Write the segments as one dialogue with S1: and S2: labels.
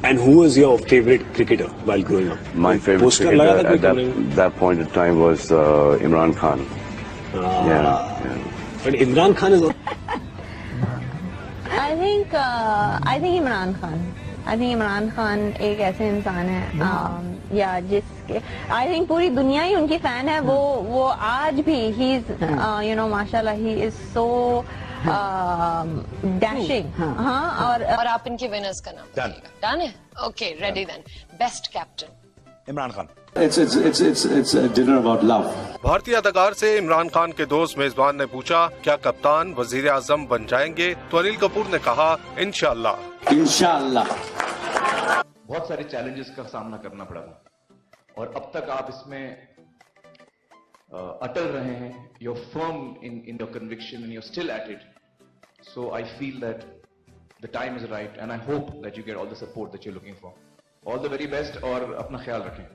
S1: And who was your favorite cricketer while growing up?
S2: My favorite cricketer at that point in time was Imran Khan. Yeah.
S1: But Imran Khan is...
S3: I think Imran Khan. I think Imran Khan ایک ایسے انسان ہے یا جس کے I think پوری دنیا ہی ان کی فین ہے. وہ آج بھی he is you know ماشاءاللہ he is so dashing. اور
S4: آپ ان کے ونرز کا نام ڈن ہے. Okay ready then. Best captain
S5: Imran Khan.
S6: It's a dinner about love.
S7: بھارتی اداکار سے عمران خان کے دوست میزبان نے پوچھا کیا کپتان وزیر اعظم بن جائیں گے تو انیل کپور نے کہا انشاءاللہ.
S6: انشاءاللہ.
S5: بہت سارے چیلنجز کا سامنا کرنا پڑا اور اب تک آپ اس میں اٹل رہے ہیں. You are firm in your conviction and you are still at it. So I feel that the time is right and I hope that you get all the support that you're looking for. All the very best اور اپنا خیال رکھیں.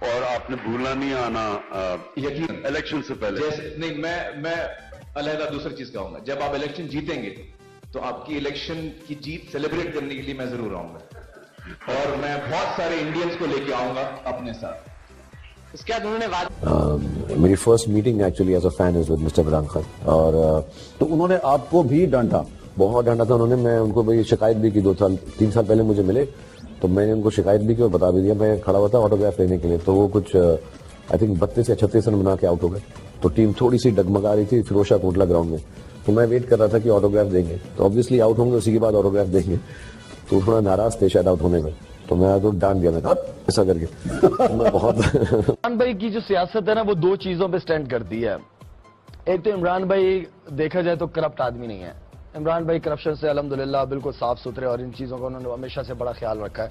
S2: اور آپ نے بھولنا نہیں آنا
S5: یقین
S2: الیکشن سے پہلے.
S5: نہیں میں علیحدہ دوسری چیز کہوں گا. جب آپ الیکشن جیتیں گے تو آپ کی الیکشن کی جیت سیلیبریٹ کرنے کے لیے میں ضرور آؤں گا اور میں بہت سارے انڈینز کو لے کے آؤں گا اپنے ساتھ. اس کے بعد انہوں نے
S8: میری first meeting actually as a fan was with mister Imran Khan اور تو انہوں نے آپ کو بھی ڈانٹا, بہت ڈانٹا تھا انہوں نے. میں ان کو بھائی شکایت بھی کی 3 سال پہلے مجھے ملے تو میں نے ان کو شکایت بھی کی اور بتا بھی دیا. میں کھڑا ہوا تھا آٹوگراف لینے کے لیے تو وہ کچھ آئی تھنک 32 یا 36 رن بنا کے آؤٹ ہو گئے. تو ٹیم تھوڑی سی ڈگمگا رہی تھی فیروز شاہ کوٹلا گراؤنڈ میں. تو میں ویٹ کر رہا تھا کہ آٹوگراف دیں گے تو آبویسلی آؤٹ ہوں گے اسی کے بعد آٹوگراف دیں گے. تو تھوڑا ناراض تھے شاید آؤٹ ہونے میں تو میں تو ڈانٹ دیا. میں کہا ایسا کر کے میں بہت
S9: عمران بھائی کی جو سیاست ہے نا وہ 2 چیزوں پہ سٹینڈ کرتی ہے. ایک تو عمران بھائی دیکھا جائے تو کرپٹ آدمی نہیں ہے. عمران بھائی کرپشن سے الحمدللہ بالکل صاف ستھرے اور ان چیزوں کا انہوں نے ہمیشہ سے بڑا خیال رکھا ہے.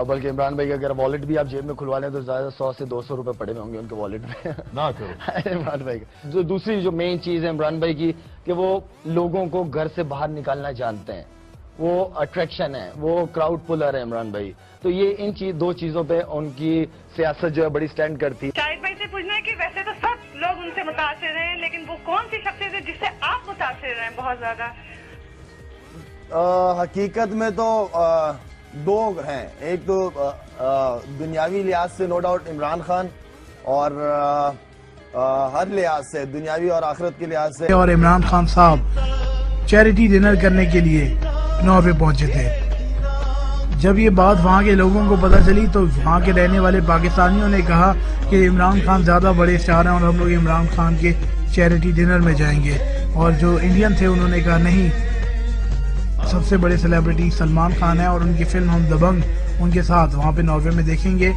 S9: بلکہ عمران بھائی کا اگر والٹ بھی آپ جیب میں کھلوا لیں تو زیادہ 100 سے 200 روپے پڑے ہوئے ہوں گے ان کے والٹ میں. نہ کرو عمران بھائی کا. دوسری جو مین چیز ہے عمران بھائی کی کہ وہ لوگوں کو گھر سے باہر نکالنا جانتے ہیں. وہ اٹریکشن ہے, وہ کراؤڈ پلر ہے عمران بھائی. تو یہ ان 2 چیزوں پہ ان کی سیاست جو ہے بڑی سٹینڈ کرتی ہے.
S10: شاہد بھائی سے پوچھنا ہے کہ ویسے تو سب لوگ ان سے متاثر ہیں لیکن وہ کون سی شخصیت ہے جس سے آپ متاثر ہیں بہت زیادہ؟
S9: حقیقت میں تو 2 ہیں. ایک تو دنیاوی لحاظ سے نو ڈاؤٹ عمران خان اور ہر لحاظ سے دنیاوی اور آخرت کے لحاظ سے.
S11: اور عمران خان صاحب چیریٹی ڈنر کرنے کے لیے نوے پہنچے تھے. جب یہ بات وہاں کے لوگوں کو پتہ چلی تو وہاں کے رہنے والے پاکستانیوں نے کہا کہ عمران خان زیادہ بڑے اسٹار ہیں اور ہم لوگ عمران خان کے چیریٹی ڈنر میں جائیں گے. اور جو انڈین تھے انہوں نے کہا نہیں, سب سے بڑے سیلیبریٹی سلمان خان ہیں اور ان کی فلم ہم دبنگ ان کے ساتھ وہاں پہ ناروے میں دیکھیں گے.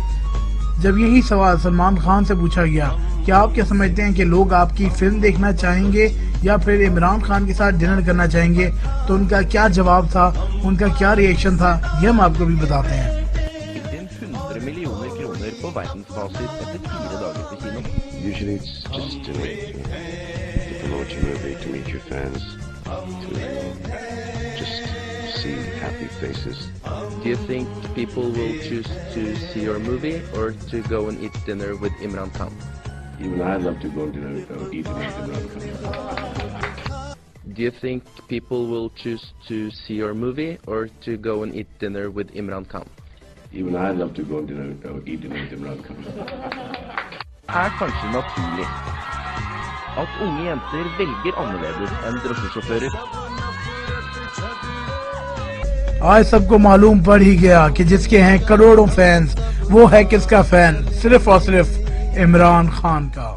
S11: جب یہی سوال سلمان خان سے پوچھا گیا کہ آپ کیا سمجھتے ہیں کہ لوگ آپ کی فلم دیکھنا چاہیں گے یا پھر عمران خان کے ساتھ ڈنر کرنا چاہیں گے, تو ان کا کیا جواب تھا, ان کا کیا ری ایکشن تھا, یہ ہم آپ کو بھی بتاتے ہیں.
S2: Happy faces.
S12: Do you think people will choose to see your movie or to go and eat dinner with Imran Khan?
S2: Even I love to go to dinner or eat dinner with Imran Khan.
S12: Do you think people will choose to see your movie or to go and eat dinner with Imran Khan?
S2: Even I love to go to dinner or eat dinner with Imran Khan.
S12: Kanskje naturlig at unge jenter velger annerledes enn drosjesjåfører.
S11: آج سب کو معلوم پڑ ہی گیا کہ جس کے ہیں کروڑوں فینس وہ ہے کس کا فین, صرف اور صرف عمران خان کا.